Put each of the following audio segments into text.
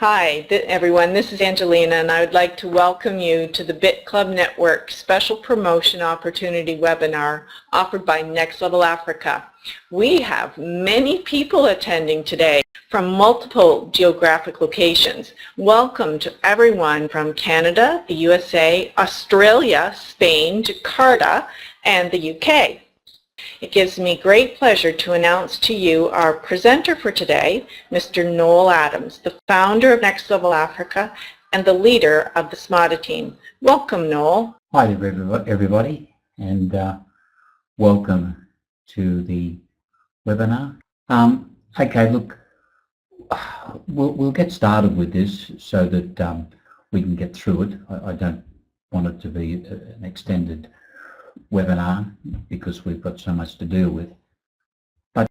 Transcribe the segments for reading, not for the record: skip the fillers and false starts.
Hi, everyone. This is Angelina, and I would like to welcome you to the Bit Club Network Special Promotion Opportunity webinar offered by Next Level Africa. We have many people attending today from multiple geographic locations. Welcome to everyone from Canada, the USA, Australia, Spain, Jakarta, and the UK. It gives me great pleasure to announce to you our presenter for today, Mr. Noel Adams, the founder of Next Level Africa and the leader of the Smada team. Welcome, Noel. Hi everybody, and welcome to the webinar. Okay, look, we'll get started with this so that we can get through it. I don't want it to be an extended webinar because we've got so much to deal with. But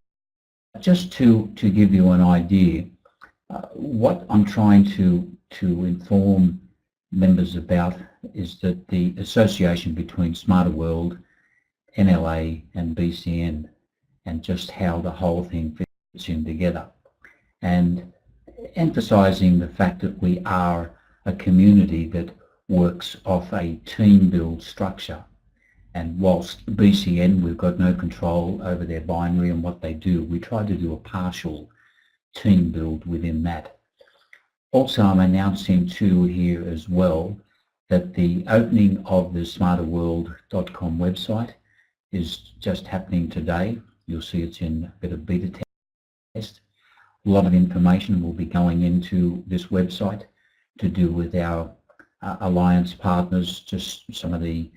just to give you an idea, what I'm trying to inform members about is that the association between SmadaWorld, NLA and BCN, and just how the whole thing fits in together, and emphasizing the fact that we are a community that works off a team build structure. And whilst BCN, we've got no control over their binary and what they do, we try to do a partial team build within that. Also, I'm announcing too here as well that the opening of the SmadaWorld.com website is just happening today. You'll see it's in a bit of beta test. A lot of information will be going into this website to do with our alliance partners, just some of the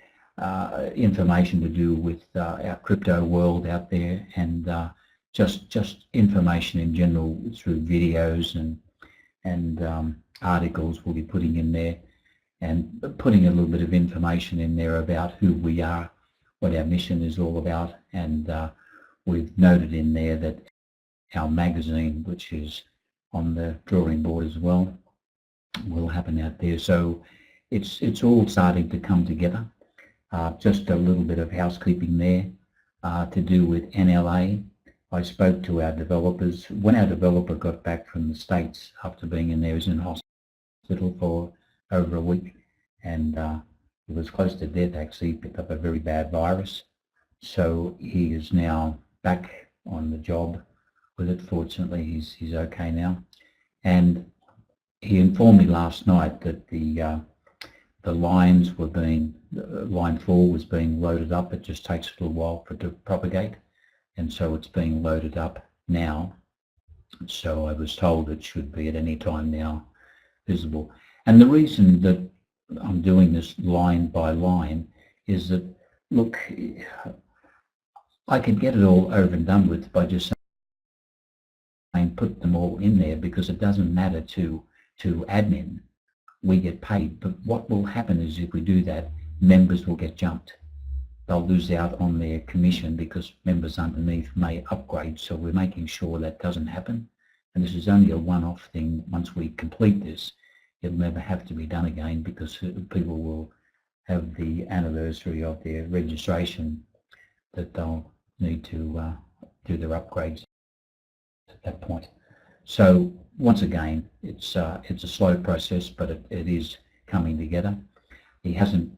information to do with our crypto world out there, and just information in general through videos and articles we'll be putting in there, and putting a little bit of information in there about who we are, what our mission is all about, and we've noted in there that our magazine, which is on the drawing board as well, will happen out there. So it's all starting to come together. Just a little bit of housekeeping there to do with NLA. I spoke to our developers. When our developer got back from the States after being in there, he was in hospital for over a week, and he was close to death actually. He picked up a very bad virus. So he is now back on the job with it. Fortunately, he's okay now. And he informed me last night that the lines were being, line 4 was being loaded up. It just takes a little while for it to propagate, and so it's being loaded up now. So I was told it should be at any time now visible. And the reason that I'm doing this line by line is that, look, I could get it all over and done with by just saying put them all in there, because it doesn't matter to admin. We get paid, but what will happen is if we do that, members will get jumped. They'll lose out on their commission because members underneath may upgrade, so we're making sure that doesn't happen. And this is only a one-off thing. Once we complete this, it'll never have to be done again, because people will have the anniversary of their registration that they'll need to do their upgrades at that point. So once again, it's a slow process, but it is coming together. He hasn't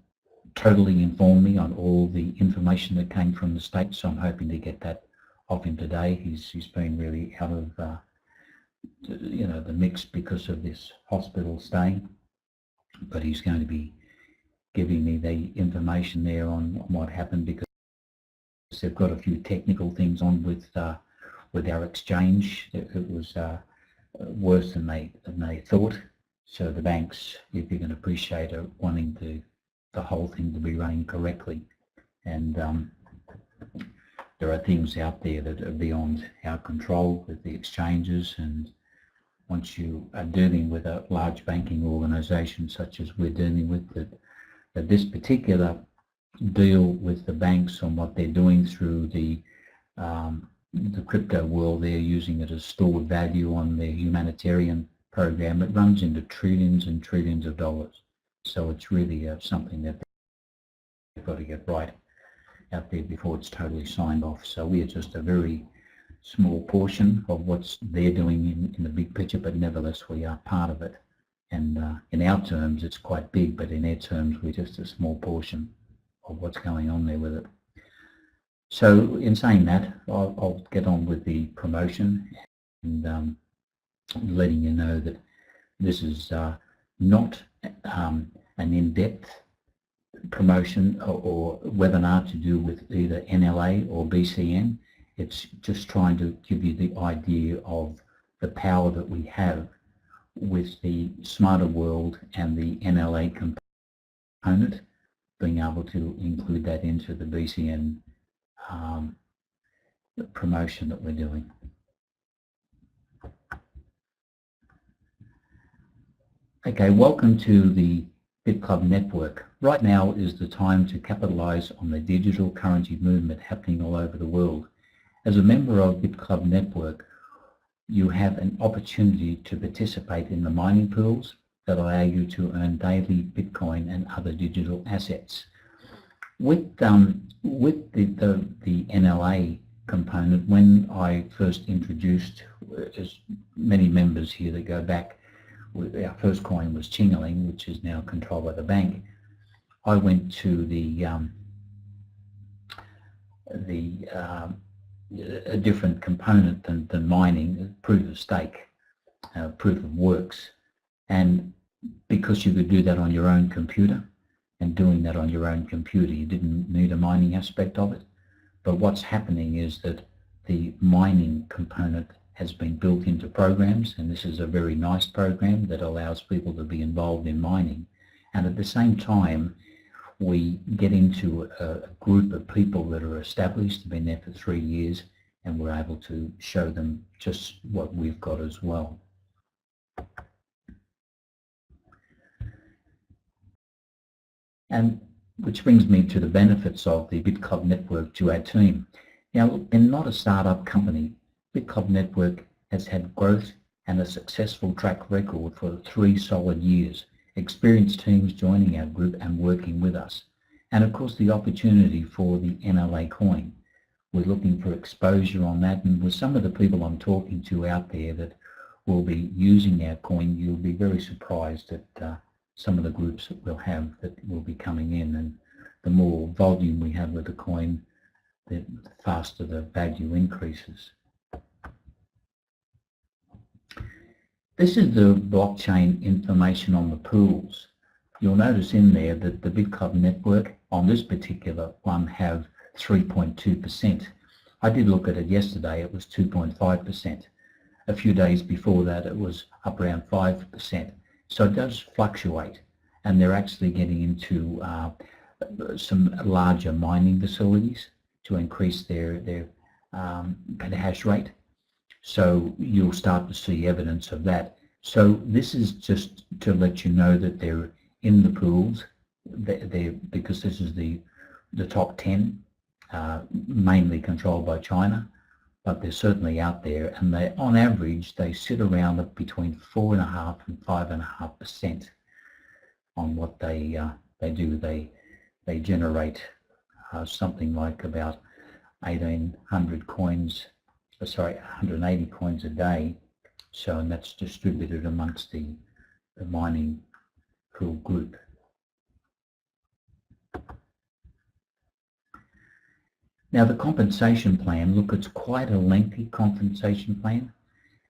totally informed me on all the information that came from the States, so I'm hoping to get that off him today. He's been really out of the mix because of this hospital stay, but he's going to be giving me the information there on what happened, because they've got a few technical things on with our exchange. It was worse than they thought. So the banks, if you can appreciate, are wanting the whole thing to be running correctly, and there are things out there that are beyond our control with the exchanges. And once you are dealing with a large banking organisation such as we're dealing with, that this particular deal with the banks on what they're doing through the crypto world, they're using it as stored value on their humanitarian program. It runs into trillions and trillions of dollars. So it's really something that they've got to get right out there before it's totally signed off. So we are just a very small portion of what they're doing in the big picture, but nevertheless we are part of it. And in our terms it's quite big, but in their terms we're just a small portion of what's going on there with it. So in saying that, I'll get on with the promotion and letting you know that this is not an in-depth promotion or webinar to do with either NLA or BCN. It's just trying to give you the idea of the power that we have with the SmadaWorld and the NLA component, being able to include that into the BCN promotion that we're doing. Okay, welcome to the BitClub network. Right now is the time to capitalize on the digital currency movement happening all over the world. As a member of BitClub network, you have an opportunity to participate in the mining pools that allow you to earn daily Bitcoin and other digital assets. With the NLA component, when I first introduced, as many members here that go back, our first coin was Chingaling, which is now controlled by the bank. I went to a different component than mining, proof of stake, proof of works, and because you could do that on your own computer, and doing that on your own computer, you didn't need a mining aspect of it. But what's happening is that the mining component has been built into programs, and this is a very nice program that allows people to be involved in mining. And at the same time, we get into a group of people that are established, have been there for 3 years, and we're able to show them just what we've got as well. And which brings me to the benefits of the BitClub network to our team. Now, we're not a startup company. BitClub network has had growth and a successful track record for 3 solid years. Experienced teams joining our group and working with us. And of course the opportunity for the NLA coin. We're looking for exposure on that, and with some of the people I'm talking to out there that will be using our coin, you'll be very surprised at some of the groups that we'll have that will be coming in, and the more volume we have with the coin, the faster the value increases. This is the blockchain information on the pools. You'll notice in there that the BitClub network on this particular one have 3.2%. I did look at it yesterday, it was 2.5%. A few days before that it was up around 5%. So it does fluctuate, and they're actually getting into some larger mining facilities to increase their hash rate. So you'll start to see evidence of that. So this is just to let you know that they're in the pools, because this is the top 10, mainly controlled by China, but they're certainly out there, and they, on average, they sit around between 4.5% and 5.5% on what they do. They generate something like about 1,800 coins. Sorry, 180 coins a day. So, and that's distributed amongst the mining pool group. Now the compensation plan, look, it's quite a lengthy compensation plan,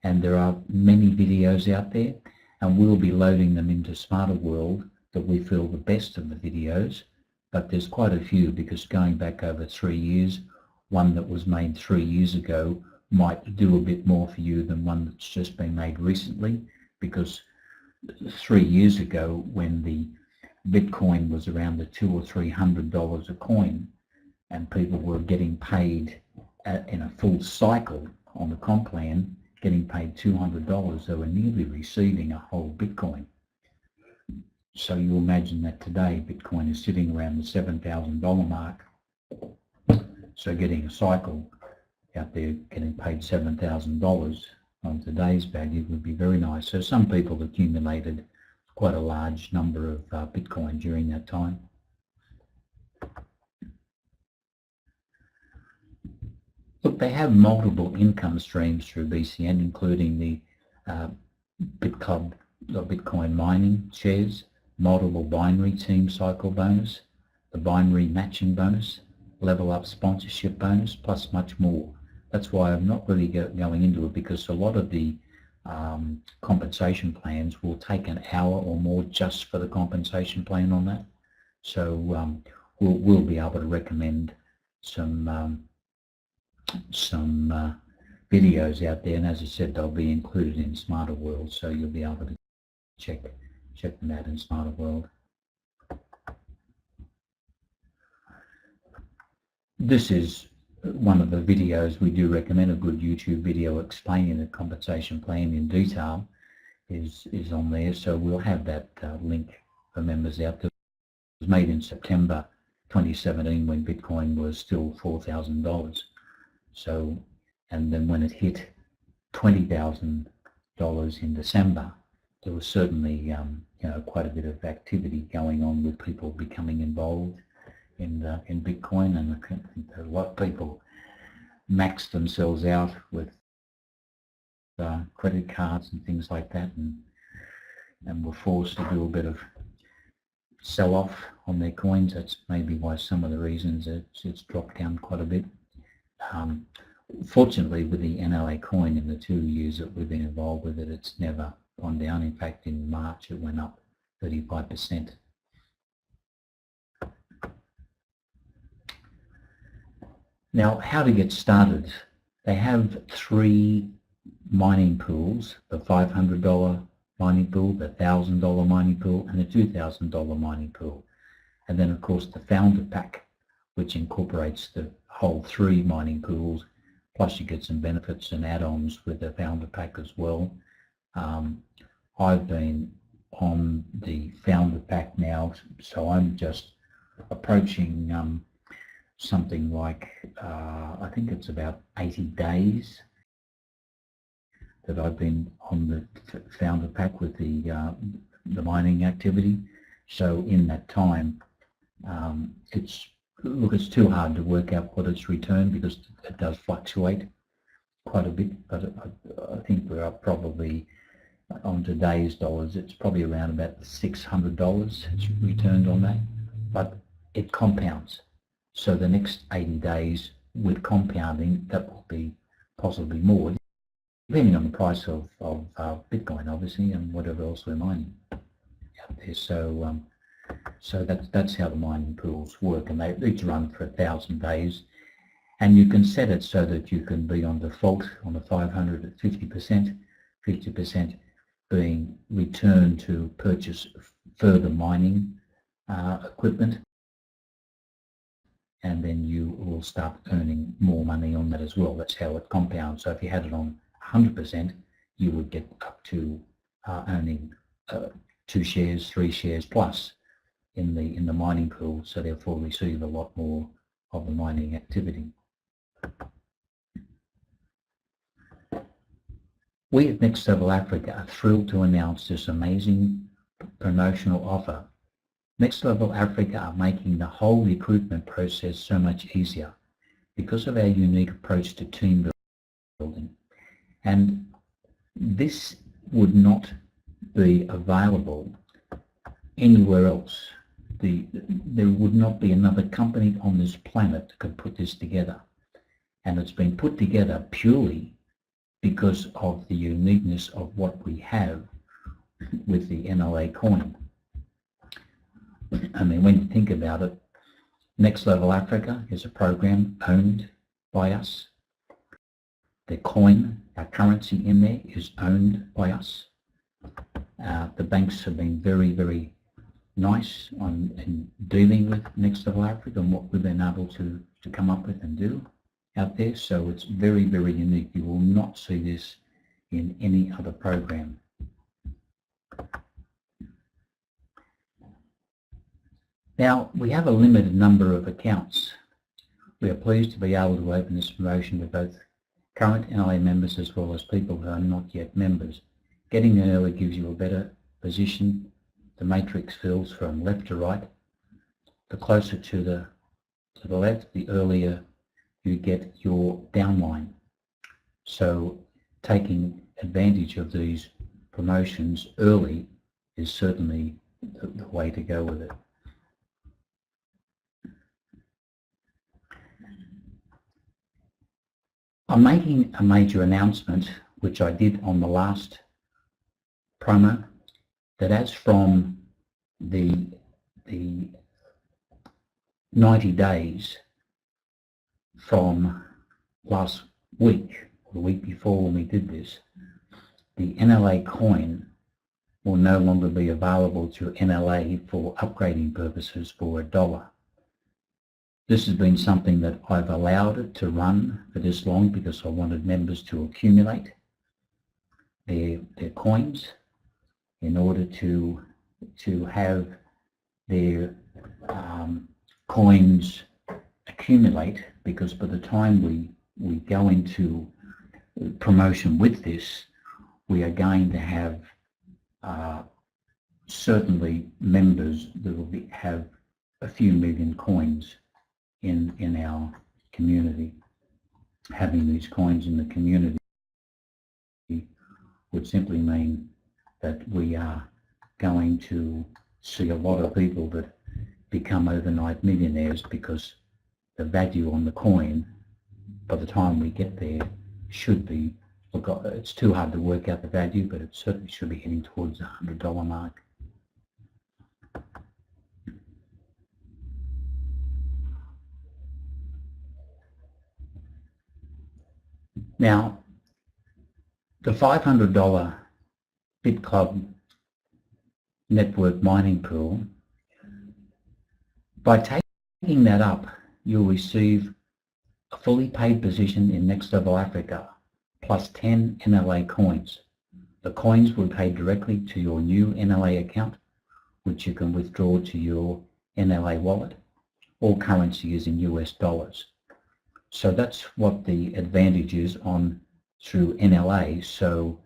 and there are many videos out there, and we'll be loading them into SmadaWorld that we feel the best of the videos, but there's quite a few, because going back over 3 years, one that was made 3 years ago might do a bit more for you than one that's just been made recently, because 3 years ago, when the Bitcoin was around the $200 or $300 a coin, and people were getting paid in a full cycle on the comp plan, getting paid $200, they were nearly receiving a whole Bitcoin. So you imagine that today Bitcoin is sitting around the $7,000 mark. So getting a cycle out there, getting paid $7,000 on today's value would be very nice. So some people accumulated quite a large number of Bitcoin during that time. Look, they have multiple income streams through BCN, including the BitClub or Bitcoin mining shares, multiple binary team cycle bonus, the binary matching bonus, level up sponsorship bonus, plus much more. That's why I'm not really going into it, because a lot of the compensation plans will take an hour or more just for the compensation plan on that. So we'll be able to recommend some videos out there, and as I said, they'll be included in SmadaWorld, so you'll be able to check them out in SmadaWorld. This is one of the videos we do recommend. A good YouTube video explaining the compensation plan in detail is on there, so we'll have that link for members out there. It was made in September 2017 when Bitcoin was still $4,000. So, and then when it hit $20,000 in December, there was certainly you know, quite a bit of activity going on with people becoming involved in Bitcoin, and I think a lot of people maxed themselves out with credit cards and things like that, and were forced to do a bit of sell-off on their coins. That's maybe why some of the reasons it's dropped down quite a bit. Fortunately, with the NLA coin, in the 2 years that we've been involved with it, it's never gone down. In fact, in March it went up 35%. Now, how to get started? They have 3 mining pools: the $500 mining pool, the $1,000 mining pool, and the $2,000 mining pool. And then, of course, the founder pack, which incorporates the whole 3 mining pools, plus you get some benefits and add-ons with the founder pack as well. I've been on the founder pack now, so I'm just approaching something like, I think it's about 80 days that I've been on the founder pack with the mining activity. So in that time, it's too hard to work out what it's returned, because it does fluctuate quite a bit, but I think we're up probably on today's dollars, it's probably around about $600 it's returned on that, but it compounds. So the next 80 days with compounding, that will be possibly more, depending on the price of Bitcoin, obviously, and whatever else we're mining out there. So so that's how the mining pools work, and they each run for 1,000 days, and you can set it so that you can be on default on the 500 at 50%, 50% being returned to purchase further mining equipment, and then you will start earning more money on that as well. That's how it compounds. So if you had it on 100%, you would get up to earning 2 shares, 3 shares plus in the mining pool, so therefore receive a lot more of the mining activity. We at Next Level Africa are thrilled to announce this amazing promotional offer. Next Level Africa are making the whole recruitment process so much easier because of our unique approach to team building. And this would not be available anywhere else. There would not be another company on this planet that could put this together. And it's been put together purely because of the uniqueness of what we have with the NLA coin. I mean, when you think about it, Next Level Africa is a program owned by us. The coin, our currency in there, is owned by us. The banks have been very, very nice in dealing with Next Level Africa and what we've been able to come up with and do out there. So it's very, very unique. You will not see this in any other program. Now, we have a limited number of accounts. We are pleased to be able to open this promotion to both current NLA members as well as people who are not yet members. Getting in early gives you a better position. The matrix fills from left to right. The closer to the left, the earlier you get your downline. So taking advantage of these promotions early is certainly the way to go with it. I'm making a major announcement, which I did on the last promo, that as from the 90 days from last week, or the week before when we did this, the NLA coin will no longer be available to NLA for upgrading purposes for $1. This has been something that I've allowed it to run for this long because I wanted members to accumulate their coins in order to have their coins accumulate, because by the time we go into promotion with this, we are going to have certainly members that will have a few million coins in our community. Having these coins in the community would simply mean that we are going to see a lot of people that become overnight millionaires, because the value on the coin by the time we get there should be, look, it's too hard to work out the value, but it certainly should be heading towards the $100 mark. Now, the $500 Bit Club network mining pool, by taking that up, you'll receive a fully paid position in Next Level Africa plus 10 NLA coins. The coins will be paid directly to your new NLA account, which you can withdraw to your NLA wallet. All currency is in US dollars. So that's what the advantage is on through NLA. So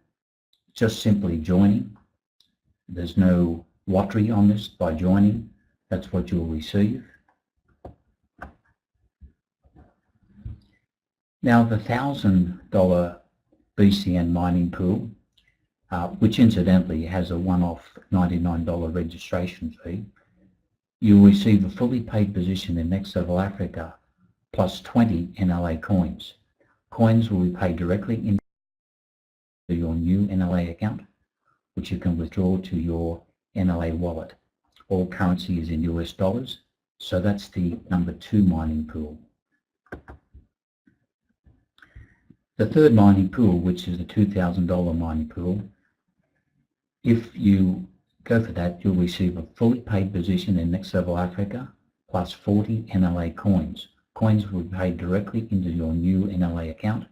just simply joining, there's no lottery on this. By joining, that's what you'll receive. Now the $1,000 BCN mining pool, which incidentally has a one-off $99 registration fee, you'll receive a fully paid position in Next Level Africa plus 20 NLA coins. Coins will be paid directly into your new NLA account, which you can withdraw to your NLA wallet. All currency is in US dollars, so that's the number 2 mining pool. The third mining pool, which is the $2,000 mining pool, if you go for that, you'll receive a fully paid position in Next Level Africa plus 40 NLA coins. Coins will be paid directly into your new NLA account,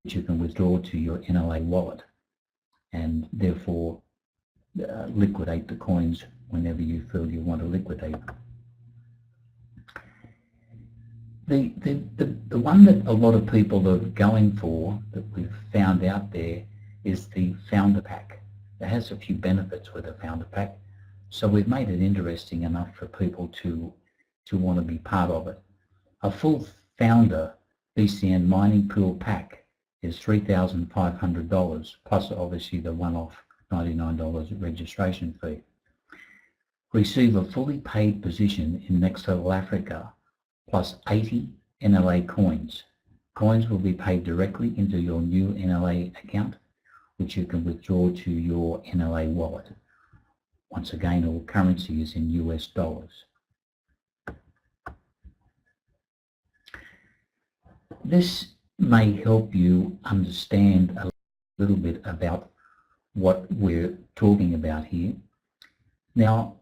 which you can withdraw to your NLA wallet, and therefore liquidate the coins whenever you feel you want to liquidate them. The one that a lot of people are going for, that we've found out there, is the Founder Pack. It has a few benefits with the Founder Pack, so we've made it interesting enough for people to want to be part of it. A full Founder BCN mining pool pack is $3,500, plus obviously the one-off $99 registration fee. Receive a fully paid position in Next Level Africa plus 80 NLA coins. Coins will be paid directly into your new NLA account, which you can withdraw to your NLA wallet. Once again, all currency is in US dollars. This may help you understand a little bit about what we're talking about here. Now,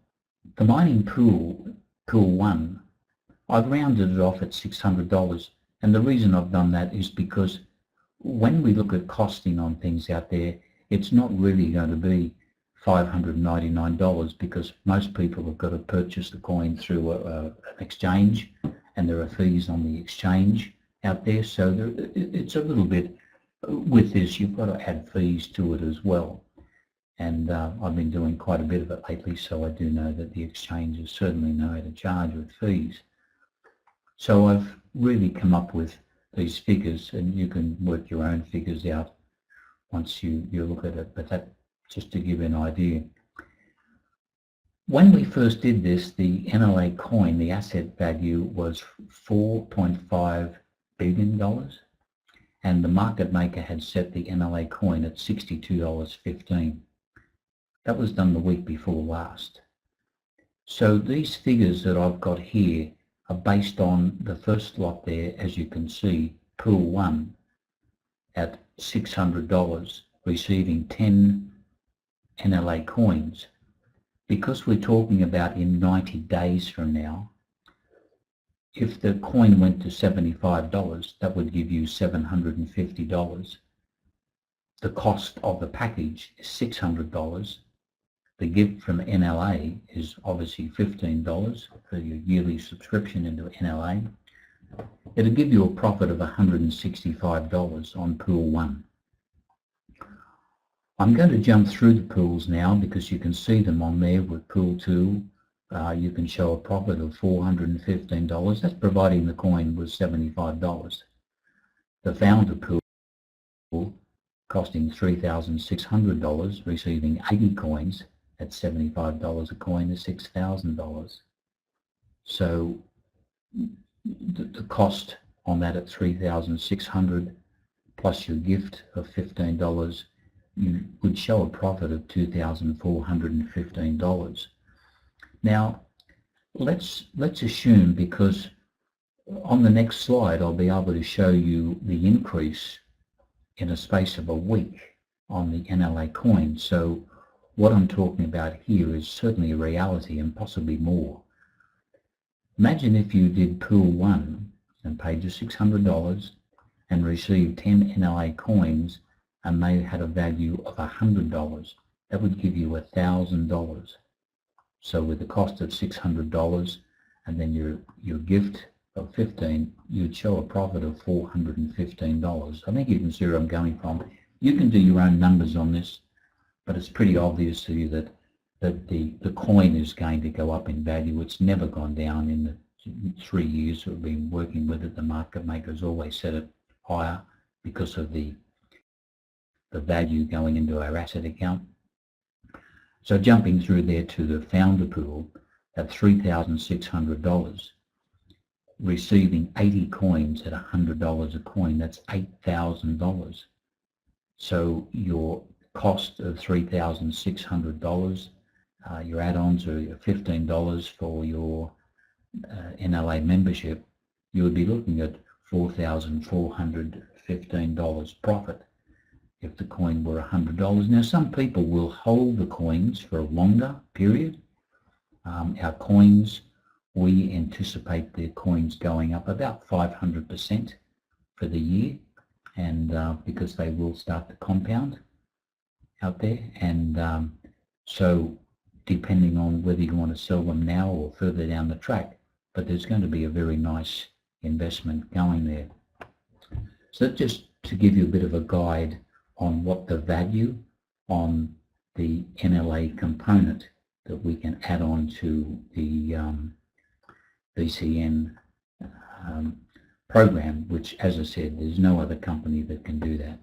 the mining pool, pool 1, I've rounded it off at $600, and the reason I've done that is because when we look at costing on things out there, it's not really going to be $599, because most people have got to purchase the coin through an exchange, and there are fees on the exchange out there, so it's a little bit, with this you've got to add fees to it as well. And I've been doing quite a bit of it lately, so I do know that the exchanges certainly know how to charge with fees. So I've really come up with these figures, and you can work your own figures out once you look at it, but that just to give you an idea. When we first did this, the NLA coin, the asset value was $4.5 billion, and the market maker had set the NLA coin at $62.15. That was done the week before last. So these figures that I've got here are based on the first lot there, as you can see, pool 1 at $600, receiving 10 NLA coins. Because we're talking about in 90 days from now, if the coin went to $75, that would give you $750. The cost of the package is $600. The gift from NLA is obviously $15 for your yearly subscription into NLA. It'll give you a profit of $165 on pool 1. I'm going to jump through the pools now because you can see them on there. With pool 2, you can show a profit of $415. That's providing the coin was $75. The founder pool costing $3,600, receiving 80 coins at $75 a coin is $6,000. So the cost on that at $3,600 plus your gift of $15, you would show a profit of $2,415. Now let's assume, because on the next slide I'll be able to show you the increase in a space of a week on the NLA coin. So what I'm talking about here is certainly a reality and possibly more. Imagine if you did pool 1 and paid your $600 and received 10 NLA coins and they had a value of $100. That would give you $1,000. So with the cost of $600 and then your gift of $15, you'd show a profit of $415. I think you can see where I'm going from. You can do your own numbers on this, but it's pretty obvious to you that the coin is going to go up in value. It's never gone down in the 3 years we've been working with it. The market makers always set it higher because of the value going into our asset account. So jumping through there to the founder pool at $3,600, receiving 80 coins at $100 a coin, that's $8,000. So your cost of $3,600, your add-ons are $15 for your NLA membership, you would be looking at $4,415 profit if the coin were $100. Now some people will hold the coins for a longer period. Our coins, we anticipate the coins going up about 500% for the year, and because they will start to compound out there, and so depending on whether you want to sell them now or further down the track, but there's going to be a very nice investment going there. So just to give you a bit of a guide on what the value on the NLA component that we can add on to the BCN program, which, as I said, there's no other company that can do that.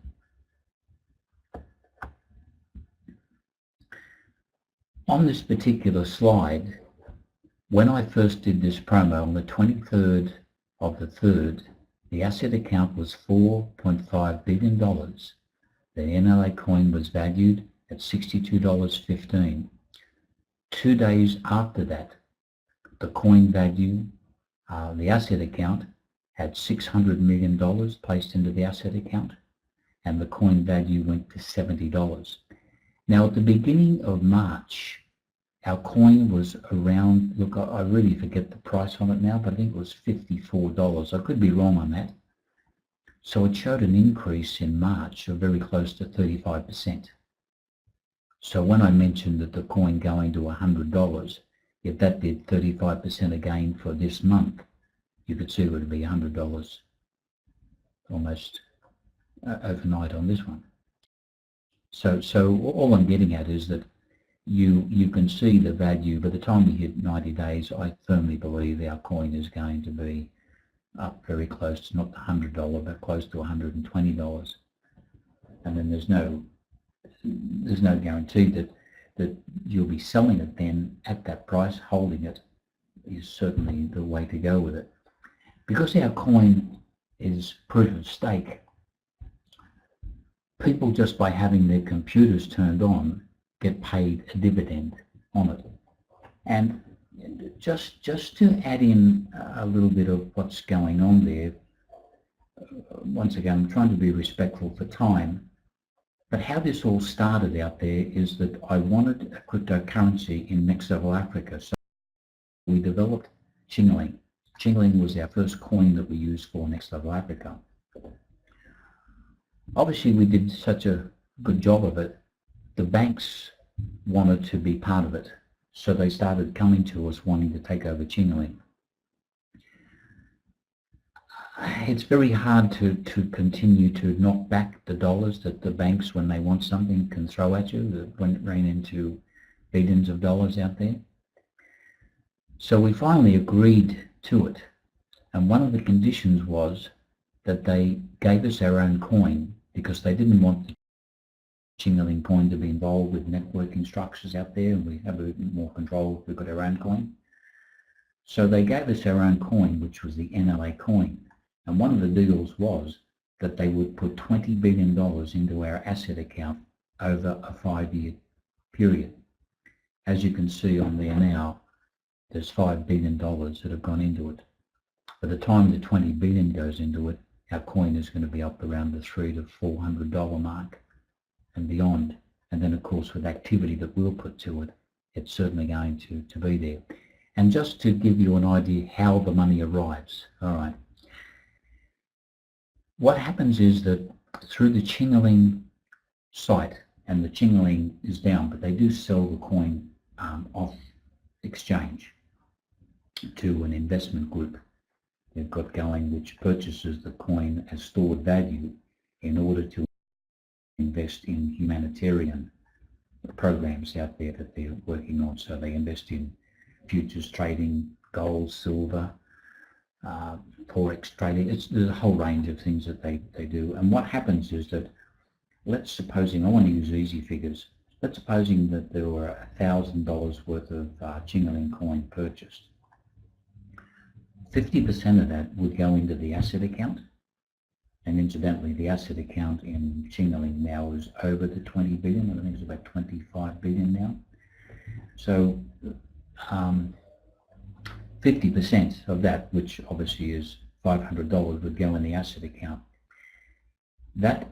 On this particular slide, when I first did this promo on the 23rd of the 3rd, the asset account was $4.5 billion. The NLA coin was valued at $62.15. 2 days after that, the coin value, the asset account, had $600 million placed into the asset account, and the coin value went to $70. Now at the beginning of March, our coin was around, look, I really forget the price on it now, but I think it was $54. I could be wrong on that. So it showed an increase in March of very close to 35%. So when I mentioned that the coin going to $100, if that did 35% again for this month, you could see it would be $100 almost overnight on this one. So all I'm getting at is that you can see the value. By the time we hit 90 days, I firmly believe our coin is going to be up very close to not the $100, but close to $120. And then there's no guarantee that you'll be selling it then at that price. Holding it is certainly the way to go with it. Because our coin is proof of stake, people just by having their computers turned on get paid a dividend on it. And just to add in a little bit of what's going on there, once again, I'm trying to be respectful for time, but how this all started out there is that I wanted a cryptocurrency in Next Level Africa. So we developed Chingling. Chingling was our first coin that we used for Next Level Africa. Obviously, we did such a good job of it, the banks wanted to be part of it. So they started coming to us wanting to take over Chingling. It's very hard to continue to knock back the dollars that the banks, when they want something, can throw at you. That ran into billions of dollars out there. So we finally agreed to it. And one of the conditions was that they gave us our own coin because they didn't want the Chingling coin to be involved with networking structures out there, and we have a bit more control if we've got our own coin. So they gave us our own coin, which was the NLA coin. And one of the deals was that they would put $20 billion into our asset account over a 5-year period. As you can see on there now, there's $5 billion that have gone into it. By the time the $20 billion goes into it, our coin is going to be up around the $300 to $400 mark and beyond. And then, of course, with activity that we'll put to it, it's certainly going to be there. And just to give you an idea how the money arrives, all right. What happens is that through the Chingling site, and the Chingling is down, but they do sell the coin off exchange to an investment group they've got going, which purchases the coin as stored value in order to invest in humanitarian programs out there that they're working on. So they invest in futures trading, gold, silver, forex trading. There's a whole range of things that they do. And what happens is that, let's supposing, I want to use easy figures, let's supposing that there were $1,000 worth of Chingling coin purchased. 50% of that would go into the asset account. And incidentally, the asset account in Chingling now is over the 20 billion. I think it's about 25 billion now. So 50% of that, which obviously is $500, would go in the asset account. That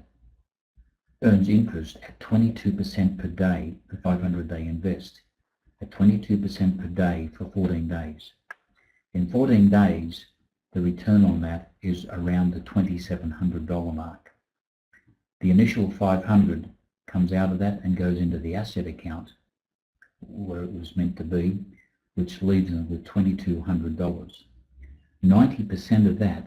earns interest at 22% per day, the 500 they invest, at 22% per day for 14 days. In 14 days, the return on that is around the $2,700 mark. The initial 500 comes out of that and goes into the asset account where it was meant to be, which leaves them with $2,200. 90% of that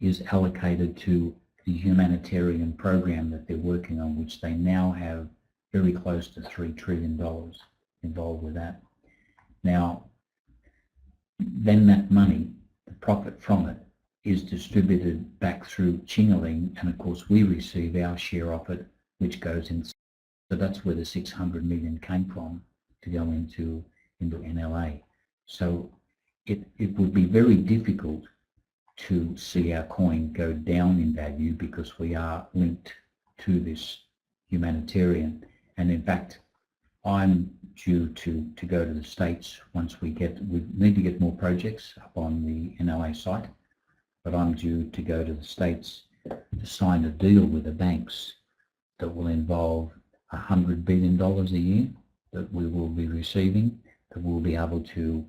is allocated to the humanitarian program that they're working on, which they now have very close to $3 trillion involved with that. Now, then that money, the profit from it, is distributed back through Chingling, and of course we receive our share of it, which goes in. So that's where the 600 million came from, to go into NLA. So it would be very difficult to see our coin go down in value because we are linked to this humanitarian. And in fact, I'm due to go to the States once we need to get more projects up on the NLA site, but I'm due to go to the States to sign a deal with the banks that will involve $100 billion a year that we will be receiving, that we'll be able to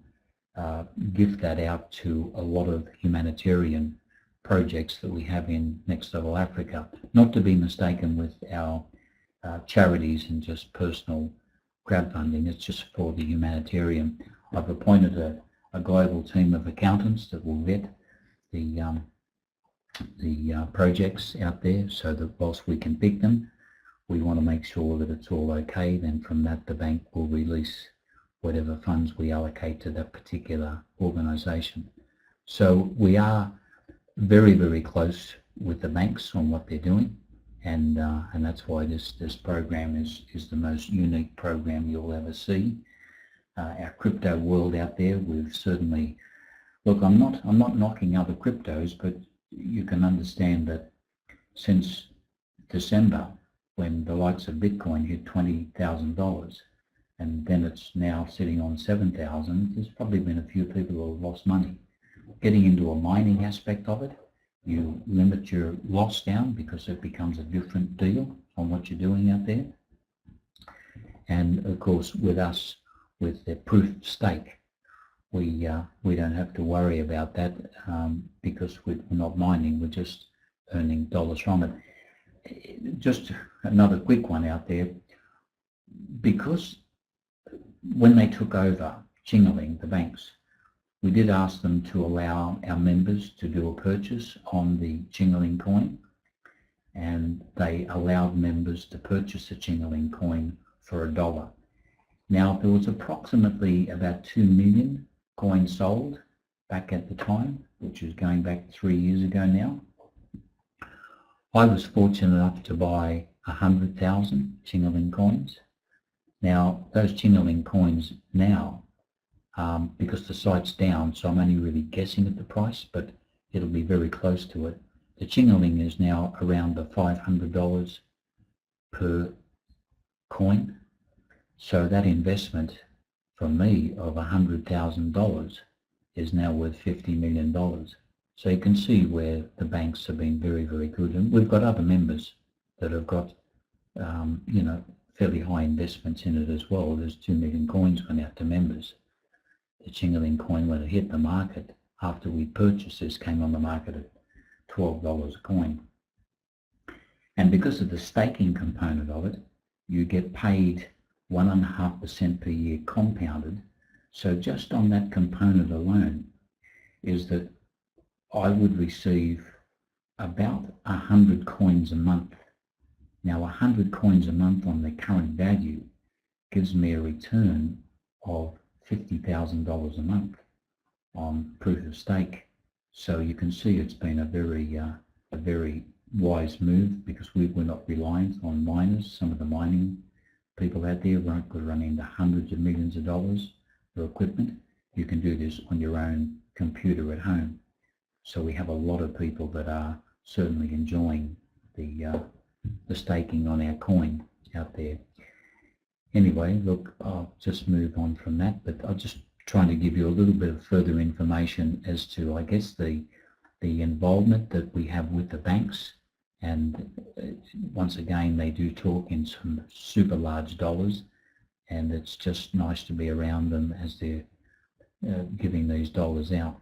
gift that out to a lot of humanitarian projects that we have in Next Level Africa, not to be mistaken with our charities and just personal crowdfunding. It's just for the humanitarian. I've appointed a global team of accountants that will vet the projects out there, so that whilst we can pick them, we want to make sure that it's all okay. Then from that, the bank will release whatever funds we allocate to that particular organisation. So we are very, very close with the banks on what they're doing, and that's why this program is the most unique program you'll ever see. Our crypto world out there, we've certainly, look, I'm not knocking other cryptos, but you can understand that since December, when the likes of Bitcoin hit $20,000, and then it's now sitting on 7,000, there's probably been a few people who have lost money. Getting into a mining aspect of it, you limit your loss down because it becomes a different deal on what you're doing out there. And of course, with us, with the proof of stake, we don't have to worry about that because we're not mining, we're just earning dollars from it. Just another quick one out there, because when they took over Chingaling, the banks, we did ask them to allow our members to do a purchase on the Chingaling coin, and they allowed members to purchase a Chingaling coin for $1. Now, there was approximately about 2 million coins sold back at the time, which is going back 3 years ago now. I was fortunate enough to buy 100,000 Chingaling coins. Now, those Chingaling coins now, because the site's down, so I'm only really guessing at the price, but it'll be very close to it. The Chingaling is now around the $500 per coin. So that investment from me of $100,000 is now worth $50 million. So you can see where the banks have been very, very good. And we've got other members that have got, you know, fairly high investments in it as well. There's 2 million coins went out to members. The Chingaling coin, when it hit the market, after we purchased this, came on the market at $12 a coin. And because of the staking component of it, you get paid 1.5% per year compounded. So just on that component alone is that I would receive about 100 coins a month. Now 100 coins a month on the current value gives me a return of $50,000 a month on proof of stake. So you can see it's been a very wise move, because we're not reliant on miners. Some of the mining people out there could run into hundreds of millions of dollars for equipment. You can do this on your own computer at home. So we have a lot of people that are certainly enjoying the staking on our coin out there. Anyway, look, I'll just move on from that, but I'm just trying to give you a little bit of further information as to, I guess, the involvement that we have with the banks. And once again, they do talk in some super large dollars, and it's just nice to be around them as they're giving these dollars out.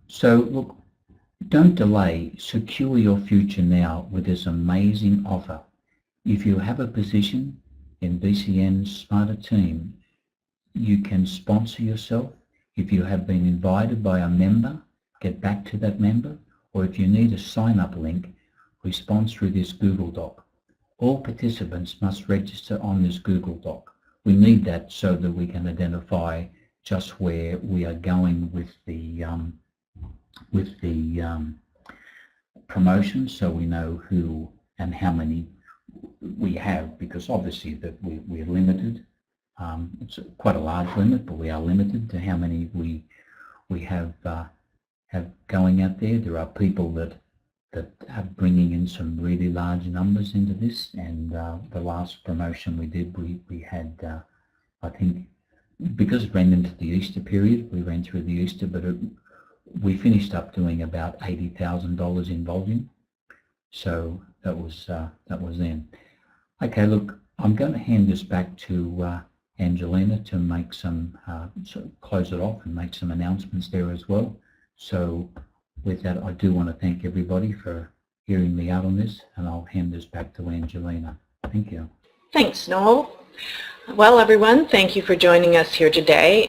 So look, don't delay, secure your future now with this amazing offer. If you have a position in BCN's Smada team, you can sponsor yourself. If you have been invited by a member, get back to that member, or if you need a sign-up link, respond through this Google Doc. All participants must register on this Google Doc. We need that so that we can identify just where we are going with the promotion, so we know who and how many we have, because obviously that we're limited. It's quite a large limit, but we are limited to how many we have going out there. There are people that are bringing in some really large numbers into this, and the last promotion we did, we had, I think, because it ran into the Easter period, we ran through the Easter, but we finished up doing about $80,000 in volume. So that was then. Okay, look, I'm going to hand this back to Angelina to make some, close it off and make some announcements there as well. So with that, I do want to thank everybody for hearing me out on this, and I'll hand this back to Angelina. Thank you. Thanks, Noel. Well, everyone, thank you for joining us here today.